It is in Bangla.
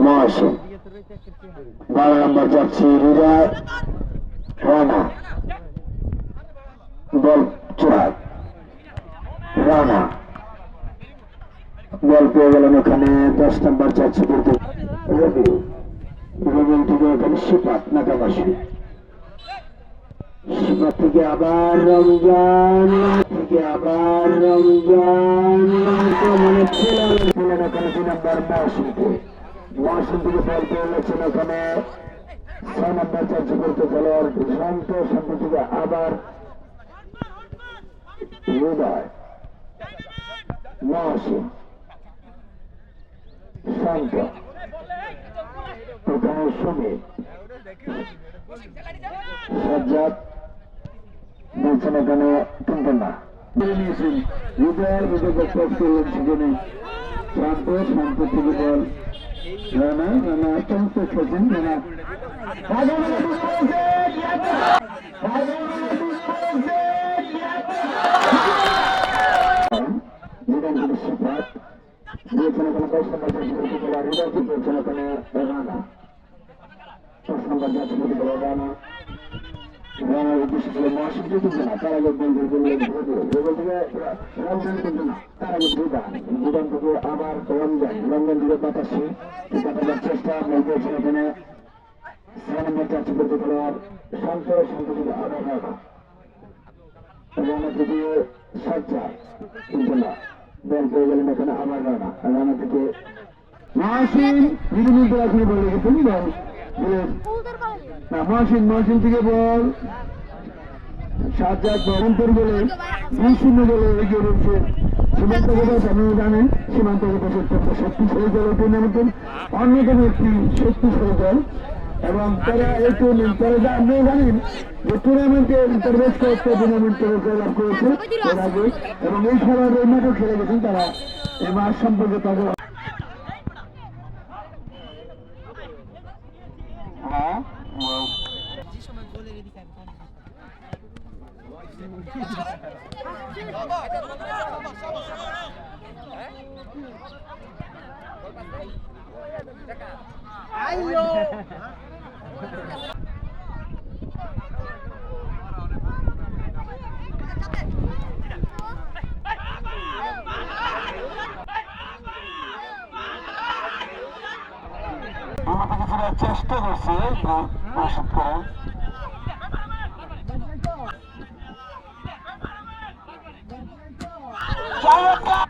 নয়শো 12 নম্বর যাচ্ছে হৃদয় রানা বল চোরাক রানা বল পেয়ে গেলেন ওখানে 10 নম্বর যাচ্ছে বলতে রবি রবি থেকে ওখানে শিপাত নাকাবাসী শিপাত থেকে আবার রমজান মানে ছিলেন ওখানে 2 নম্বর মহাসিন থেকে বল পেয়ে গেছেন ওখানে 6 নম্বর যাচ্ছে বলতে খেলোয়াড় শান্ত শান্ত থেকে আবার হৃদয় মহাসিন শান্ত ওখানে সুমিত সাজ্জাদ বলছেন এখানে কিন্তু না নিয়েছেন হৃদয় হৃদয় করলেন সেখানে শান্ত শান্ত থেকে বল রানা রানা অত্যন্ত খেলছেন রানা শিপাত দিয়েছেন ওখানে 10 নম্বর হৃদয়কে দিয়েছেন ওখানে রানা 10 নম্বর যাচ্ছে রানা রানার উদ্দেশ্য ছিল মহাসিন কিন্তু না তার আগে বন্ধু বললেন ভূগোল থেকে রমজান কিন্তু না তার আগে ভুটান থেকে আবার রমজান থেকে বাতাসি কাটাবার চেষ্টা বলতেছেন এখানে 6 নম্বর যাচ্ছে বলতে খেলোয়াড় শান্ত থেকে আবার রানা রানা থেকে সাজ্জাদ কিন্তু না বল পেয়ে গেলেন এখানে আবার রানা থেকে মহাসিন বিরোধী এখনই বলে গেছেন বল না মহাসিন থেকে বল সাজ্জাদ বহরমপুর বলে 2-0 বলে এগিয়ে রয়েছে সীমান্ত প্রদেশ আপনারা জানেন সীমান্ত প্রদেশের পক্ষে শক্তিশালী দল টুর্নামেন্টের অন্যতম একটি শক্তিশালী দল এবং তারা এই টুর্নামেন্ট তারা আপনারা জানেন যে টুর্নামেন্টের তার বেশ কয়েকটা টুর্নামেন্টে লাভ করেছে এর আগে এবং এই খেলার এই মাঠেও খেলে গেছেন তারা এই মাঠ সম্পর্কে তাদের চেষ্টা করছে পরিশোধ করার চমৎকার